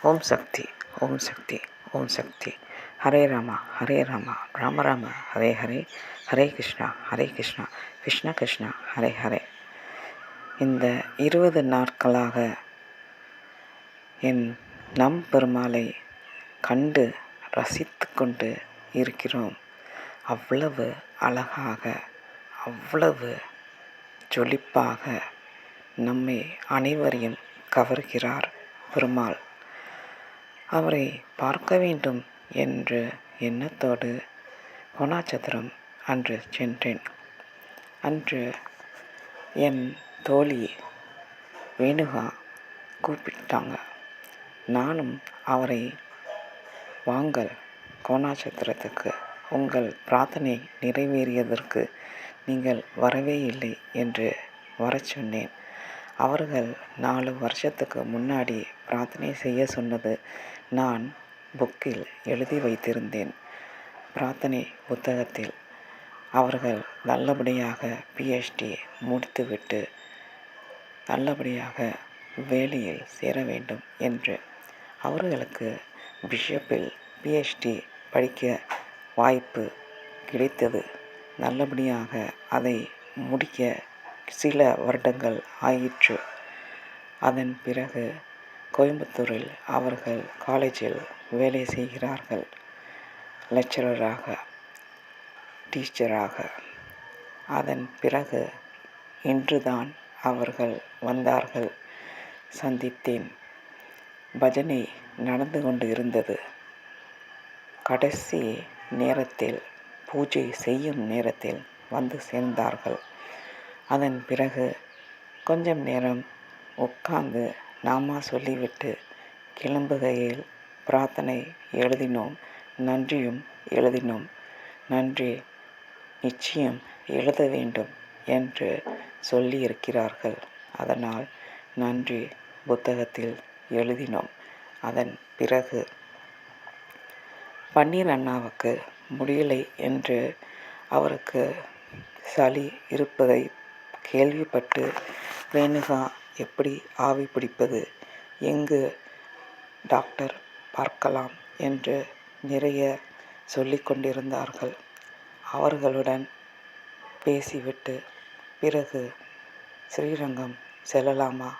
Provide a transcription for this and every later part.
ஓம் சக்தி, ஓம் சக்தி, ஓம் சக்தி. ஹரே ராமா, ஹரே ராமா, ராம ராம, ஹரே ஹரே, ஹரே கிருஷ்ணா, ஹரே கிருஷ்ணா, கிருஷ்ண கிருஷ்ணா, ஹரே ஹரே. இந்த 20 நாட்களாக என் நம் பெருமாளை கண்டு ரசித்து கொண்டு இருக்கிறோம். அவ்வளவு அழகாக, அவ்வளவு ஜொலிப்பாக நம்மை அனைவரையும் கவர்கிறார் பெருமாள். அவரை பார்க்க வேண்டும் என்று எண்ணத்தோடு கோணாச்சத்திரம் அன்று சென்றேன். அன்று என் தோழி வேணுகா கூப்பிட்டாங்க. நானும் அவரை வாங்கள் கோணாச்சத்திரத்துக்கு, உங்கள் பிரார்த்தனை நிறைவேறியதற்கு நீங்கள் வரவே இல்லை என்று வரச் சொன்னேன். அவர்கள் 4 வருஷத்துக்கு முன்னாடி பிரார்த்தனை செய்ய சொன்னது நான் புக்கில் எழுதி வைத்திருந்தேன். பிரார்த்தனை புத்தகத்தில் அவர்கள் நல்லபடியாக பிஹெச்டி முடித்துவிட்டு நல்லபடியாக வேலையில் சேர வேண்டும் என்று. அவர்களுக்கு பிஷப்பில் பிஹெச்டி படிக்க வாய்ப்பு கிடைத்தது. நல்லபடியாக அதை முடிக்க சில வருடங்கள் ஆயிற்று. அதன் பிறகு கோயம்புத்தூரில் அவர்கள் காலேஜில் வேலை செய்கிறார்கள், லெக்சரராக, டீச்சராக. அதன் பிறகு இன்றுதான் அவர்கள் வந்தார்கள். சந்தித்தேன். பஜனை நடந்து கொண்டு இருந்தது. கடைசி நேரத்தில், பூஜை செய்யும் நேரத்தில் வந்து சேர்ந்தார்கள். அதன் பிறகு கொஞ்சம் நேரம் உட்கார்ந்து நாமா சொல்லிவிட்டு கிளம்புகையில் பிரார்த்தனை எழுதினோம், நன்றியும் எழுதினோம். நன்றி நிச்சயம் எழுத வேண்டும் என்று சொல்லியிருக்கிறார்கள். அதனால் நன்றி புத்தகத்தில் எழுதினோம். அதன் பிறகு பன்னீர் அண்ணாவுக்கு முடியலை என்று, அவருக்கு சளி இருப்பதை கேள்விப்பட்டு வேணுகா எப்படி ஆவி பிடிப்பது, எங்கு டாக்டர் பார்க்கலாம் என்று நிறைய சொல்லி கொண்டிருந்தார்கள். அவர்களுடன் பேசிவிட்டு பிறகு ஸ்ரீரங்கம் செல்லலாமா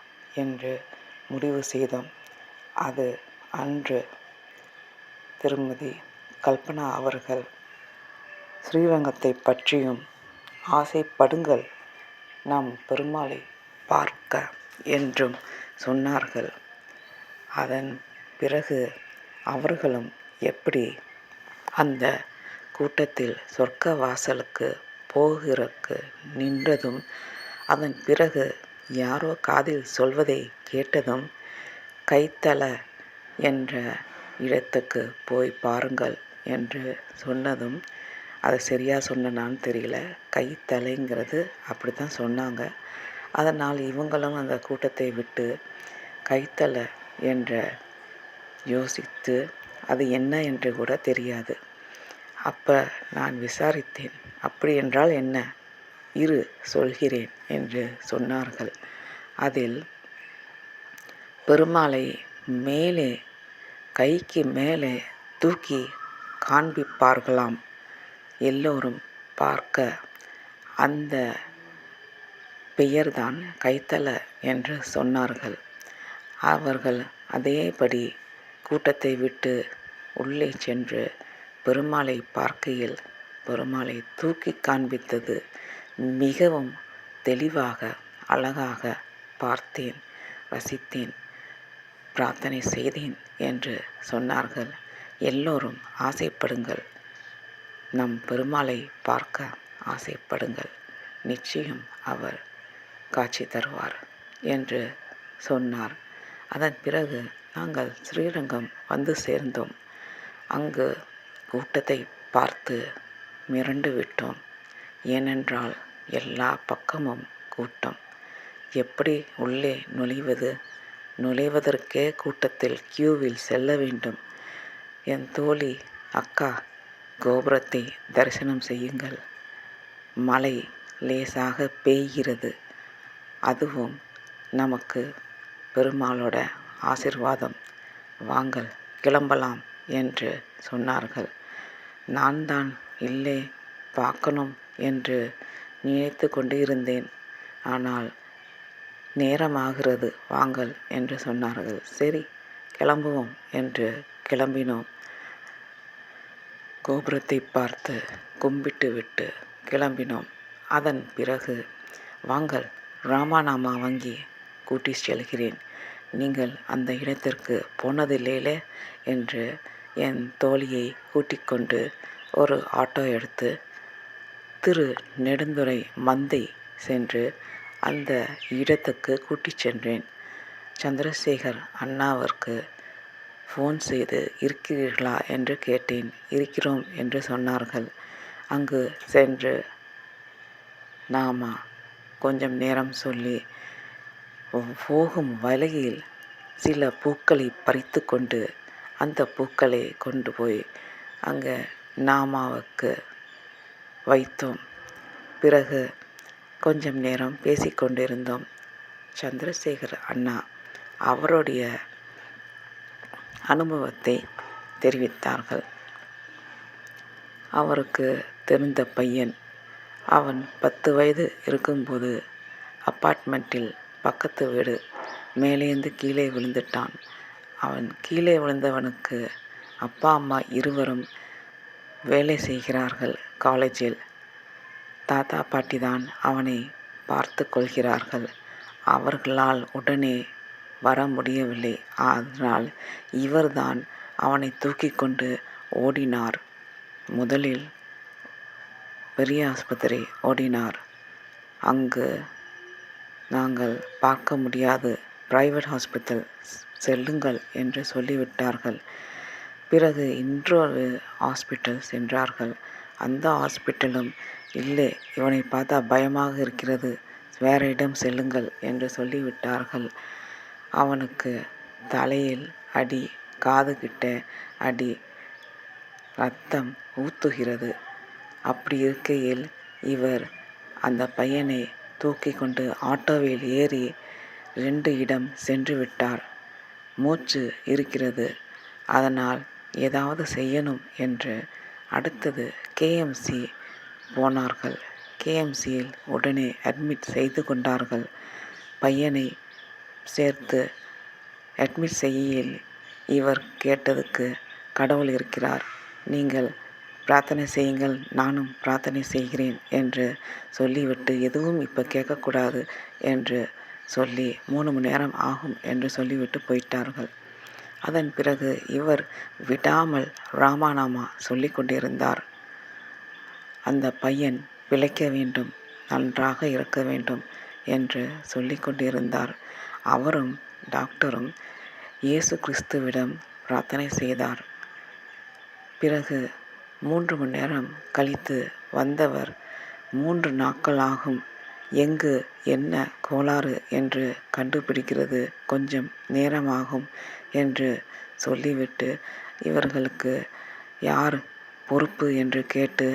என்று முடிவு செய்தோம். அது அன்று திருமதி கல்பனா அவர்கள் ஸ்ரீரங்கத்தை பற்றியும் ஆசைப்படுங்கள் நம் பெருமாளை பார்க்க என்றும் சொன்னார்கள். அதன் பிறகு அவர்களும் எப்படி அந்த கூட்டத்தில் சொர்க்க வாசலுக்கு போகிறக்கு நின்றதும், அதன் பிறகு யாரோ காதில் சொல்வதை கேட்டதும், கைத்தல என்ற இடத்துக்கு போய் பாருங்கள் என்று சொன்னதும், அது சரியாக சொன்னனான்னு தெரியல, கைத்தலைங்கிறது அப்படி தான் சொன்னாங்க. அதனால் இவங்களும் அந்த கூட்டத்தை விட்டு கைத்தலை என்ற யோசித்து, அது என்ன என்று கூட தெரியாது. அப்போ நான் விசாரித்தேன். அப்படி என்றால் என்ன, இரு சொல்கிறேன் என்று சொன்னார்கள். அதில் பெருமாளை மேலே, கைக்கு மேலே தூக்கி காண்பிப்பார்களாம் எல்லோரும் பார்க்க. அந்த பெயர்தான் கைத்தல என்று சொன்னார்கள். அவர்கள் அதேபடி கூட்டத்தை விட்டு உள்ளே சென்று பெருமாளை பார்க்கையில் பெருமாளை தூக்கி காண்பித்தது. மிகவும் தெளிவாக, அழகாக பார்த்தேன், ரசித்தேன், பிரார்த்தனை செய்தேன் என்று சொன்னார்கள். எல்லோரும் ஆசைப்படுங்கள், நம் பெருமாளை பார்க்க ஆசைப்படுங்கள், நிச்சயம் அவர் காட்சி தருவார் என்று சொன்னார். அதன் பிறகு நாங்கள் ஸ்ரீரங்கம் வந்து சேர்ந்தோம். அங்கு கூட்டத்தை பார்த்து மிரண்டு விட்டோம். ஏனென்றால் எல்லா பக்கமும் கூட்டம். எப்படி உள்ளே நுழைவது? நுழைவதற்கே கூட்டத்தில் கியூவில் செல்ல வேண்டும். என் தோழி, அக்கா, கோபுரத்தை தரிசனம் செய்யுங்கள், மழை லேசாக பெய்கிறது, அதுவும் நமக்கு பெருமாளோட ஆசிர்வாதம் வாங்கள் கிளம்பலாம் என்று சொன்னார்கள். நான் தான் இல்லை பார்க்கணும் என்று நினைத்து கொண்டு இருந்தேன். ஆனால் நேரமாகிறது வாங்கள் என்று சொன்னார்கள். சரி கிளம்புவோம் என்று கிளம்பினோம். கோபுரத்தை பார்த்து கும்பிட்டு விட்டு கிளம்பினோம். அதன் பிறகு வாங்கள் ராமநாமா வங்கி கூட்டி செல்கிறேன், நீங்கள் அந்த இடத்திற்கு போனதில்லையிலே என்று என் தோழியை கூட்டிக் கொண்டு ஒரு ஆட்டோ எடுத்து திரு நெடுந்துறை மந்தை சென்று அந்த இடத்துக்கு கூட்டிச் சென்றேன். சந்திரசேகர் அண்ணாவிற்கு ஃபோன் செய்து இருக்கிறீர்களா என்று கேட்டேன். இருக்கிறோம் என்று சொன்னார்கள். அங்கு சென்று நாம கொஞ்சம் நேரம் சொல்லி போகும் வழியில் சில பூக்களை பறித்து கொண்டு அந்த பூக்களை கொண்டு போய் அங்கே நாமாவுக்கு வைத்தோம். பிறகு கொஞ்சம் நேரம் பேசிக்கொண்டிருந்தோம். சந்திரசேகர் அண்ணா அவருடைய அனுபவத்தை தெரிவித்தார்கள். அவருக்கு தெரிந்த பையன், அவன் 10 வயது இருக்கும்போது அப்பார்ட்மெண்ட்டில் பக்கத்து வீடு மேலேந்து கீழே விழுந்துட்டான். அவன் கீழே விழுந்தவனுக்கு அப்பா அம்மா இருவரும் வேலை செய்கிறார்கள் காலேஜில். தாத்தா பாட்டி தான் அவனை பார்த்து கொள்கிறார்கள். அவர்களால் உடனே வர முடியவில்லை. அதனால் இவர்தான் அவனை தூக்கி கொண்டு ஓடினார். முதலில் பெரிய ஆஸ்பத்திரி ஓடினார். அங்கு நாங்கள் பார்க்க முடியாது, பிரைவேட் ஹாஸ்பிட்டல் செல்லுங்கள் என்று சொல்லிவிட்டார்கள். பிறகு இன்னொரு ஹாஸ்பிட்டல் சென்றார்கள். அந்த ஹாஸ்பிட்டலும் இல்லை, இவனை பார்த்தா பயமாக இருக்கிறது, வேற இடம் செல்லுங்கள் என்று சொல்லிவிட்டார்கள். அவனுக்கு தலையில் அடி, காது கிட்ட அடி, ரத்தம் ஊற்றுகிறது. அப்படி இருக்கையில் இவர் அந்த பையனை தூக்கி கொண்டு ஆட்டோவில் ஏறி 2 இடம் சென்று விட்டார். மூச்சு இருக்கிறது, அதனால் ஏதாவது செய்யணும் என்று அடுத்தது கேஎம்சி போனார்கள். கேஎம்சியில் உடனே அட்மிட் செய்து கொண்டார்கள். பையனை சேர்த்து அட்மிட் செய்யல் இவர் கேட்டதுக்கு கடவுள் இருக்கிறார், நீங்கள் பிரார்த்தனை செய்யுங்கள், நானும் பிரார்த்தனை செய்கிறேன் என்று சொல்லிவிட்டு எதுவும் இப்போ கேட்கக்கூடாது என்று சொல்லி 3 மணி நேரம் ஆகும் என்று சொல்லிவிட்டு போயிட்டார்கள். அதன் பிறகு இவர் விடாமல் ராமநாமா சொல்லி கொண்டிருந்தார். அந்த பையன் பிழைக்க வேண்டும், நன்றாக இருக்க வேண்டும் என்று சொல்லி கொண்டிருந்தார். அவரும் டாக்டரும் இயேசு கிறிஸ்துவிடம் பிரார்த்தனை செய்தார். பிறகு 3 மணி நேரம் கழித்து வந்தவர் 3 நாட்கள் ஆகும், எங்கு என்ன கோளாறு என்று கண்டுபிடிக்கிறது கொஞ்சம் நேரமாகும் என்று சொல்லிவிட்டு இவர்களுக்கு யார் பொறுப்பு என்று கேட்டு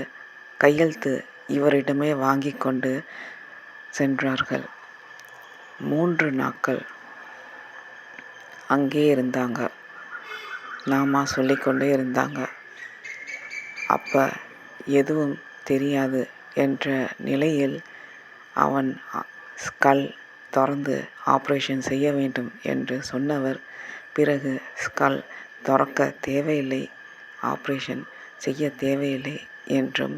கையெழுத்து இவரிடமே வாங்கி கொண்டு சென்றார்கள். 3 நாட்கள் அங்கே இருந்தாங்க. நாமா சொல்லிக்கொண்டே இருந்தாங்க. அப்போ எதுவும் தெரியாது என்ற நிலையில் அவன் ஸ்கல் திறந்து ஆப்ரேஷன் செய்ய வேண்டும் என்று சொன்னவர், பிறகு ஸ்கல் திறக்க தேவையில்லை, ஆப்ரேஷன் செய்ய தேவையில்லை என்றும்,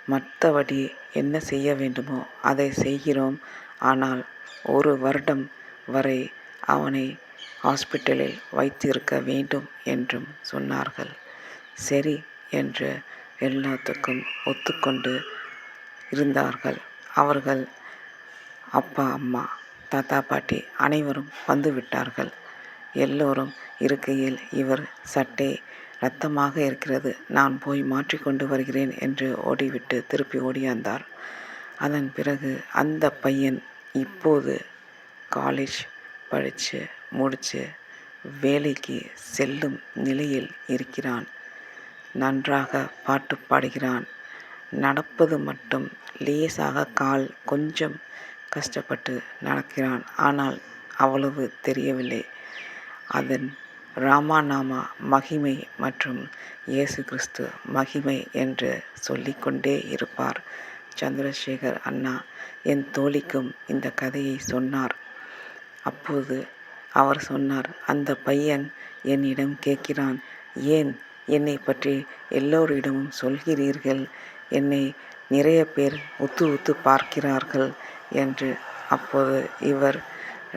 மற்றபடி என்ன செய்ய வேண்டுமோ அதை செய்கிறோம், ஆனால் 1 வருடம் வரை அவனை ஹாஸ்பிட்டலில் வைத்திருக்க வேண்டும் என்றும் சொன்னார்கள். சரி என்று எல்லாத்துக்கும் ஒத்துக்கொண்டு இருந்தார்கள். அவர்கள் அப்பா அம்மா தாத்தா பாட்டி அனைவரும் வந்து விட்டார்கள். எல்லோரும் இருக்கையில் இவர் சட்டை இரத்தமாக இருக்கிறது, நான் போய் மாற்றிக்கொண்டு வருகிறேன் என்று ஓடிவிட்டு திருப்பி ஓடியாந்தார். அதன் பிறகு அந்த பையன் இப்போது காலேஜ் படித்து முடித்து வேலைக்கு செல்லும் நிலையில் இருக்கிறான். நன்றாக பாட்டு பாடுகிறான். நடப்பது மட்டும் லேசாக, கால் கொஞ்சம் கஷ்டப்பட்டு நடக்கிறான், ஆனால் அவ்வளவு தெரியவில்லை. அதன் ராமநாமா மகிமை மற்றும் இயேசு கிறிஸ்து மகிமை என்று சொல்லிக்கொண்டே இருப்பார். சந்திரசேகர் அண்ணா என் தோழிக்கும் இந்த கதையை சொன்னார். அப்போது அவர் சொன்னார், அந்த பையன் என்னிடம் கேட்கிறான், ஏன் என்னை பற்றி எல்லோரிடமும் சொல்கிறீர்கள், என்னை நிறைய பேர் உத்து உத்து பார்க்கிறார்கள் என்று. அப்போது இவர்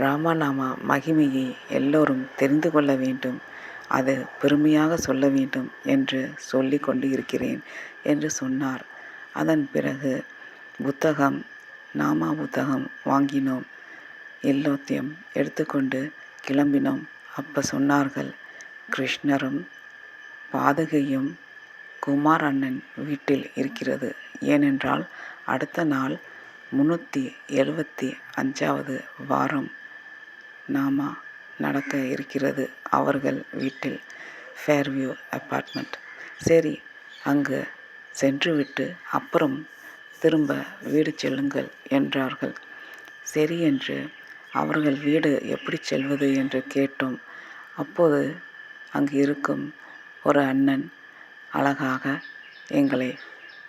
ராமநாமா மகிமையை எல்லோரும் தெரிந்து கொள்ள வேண்டும், அது பெருமையாக சொல்ல வேண்டும் என்று சொல்லி கொண்டு இருக்கிறேன் என்று சொன்னார். அதன் பிறகு புத்தகம் நாமா புத்தகம் வாங்கினோம், எல்லாத்தையும் எடுத்துக்கொண்டு கிளம்பினோம். அப்போ சொன்னார்கள், கிருஷ்ணரும் பாதுகையும் குமார் அண்ணன் வீட்டில் இருக்கிறது. ஏனென்றால் அடுத்த நாள் 375வது வாரம் நாமா நடக்க இருக்கிறது அவர்கள் வீட்டில், ஃபேர்வியூ அப்பார்ட்மெண்ட். சரி, அங்கு சென்றுவிட்டு அப்புறம் திரும்ப வீடு செல்லுங்கள் என்றார்கள். சரி என்று அவர்கள் வீடு எப்படி செல்வது என்று கேட்டோம். அப்போது அங்கு இருக்கும் ஒரு அண்ணன் அழகாக எங்களை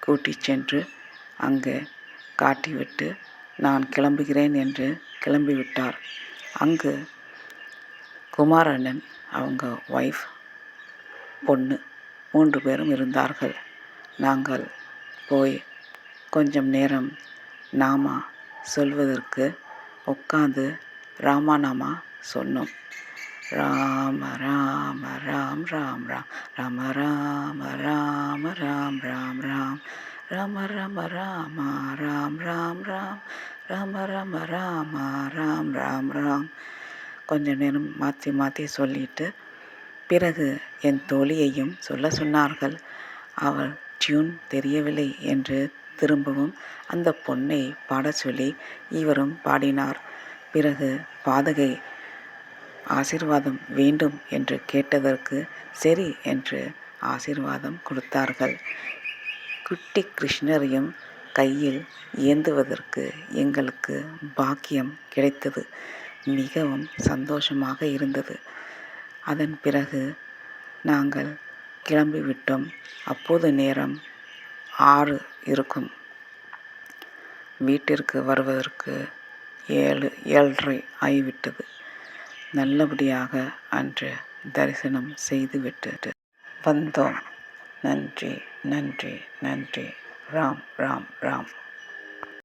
கூட்டிச் சென்று அங்கே காட்டிவிட்டு நான் கிளம்புகிறேன் என்று கிளம்பிவிட்டார். அங்கு குமார் அண்ணன், அவங்க ஒய்ஃப், பொண்ணு 3 பேரும் இருந்தார்கள். நாங்கள் போய் கொஞ்சம் நேரம் நாமா சொல்வதற்கு உட்கார்ந்து ராமநாமா சொன்னோம். ராம ராம ராம் ராம் ராம் ராம ராம ராம ராம் ராம் ராம் ராம ராம ராம ராம் ராம் ராம் ராம ராம ராம ராம் ராம் ராம் கொஞ்ச நேரம் மாற்றி மாற்றி சொல்லிட்டு பிறகு என் தோழியையும் சொல்ல சொன்னார்கள். அவள் டியூன் தெரியவில்லை என்று திரும்பவும் அந்த பொண்ணை பாடச் சொல்லி இவரும் பாடினார். பிறகு பாதகை ஆசீர்வாதம் வேண்டும் என்று கேட்டதற்கு சரி என்று ஆசீர்வாதம் கொடுத்தார்கள். குட்டி கிருஷ்ணரையும் கையில் ஏந்துவதற்கு எங்களுக்கு பாக்கியம் கிடைத்தது. மிகவும் சந்தோஷமாக இருந்தது. அதன் பிறகு நாங்கள் கிளம்பிவிட்டோம். அப்போது நேரம் 6 இருக்கும். வீட்டிற்கு வருவதற்கு 7:30 ஆகிவிட்டது. நல்லபடியாக அன்று தரிசனம் செய்துவிட்டு வந்தோம். நன்றி நன்றி நன்றி. ராம் ராம் ராம்.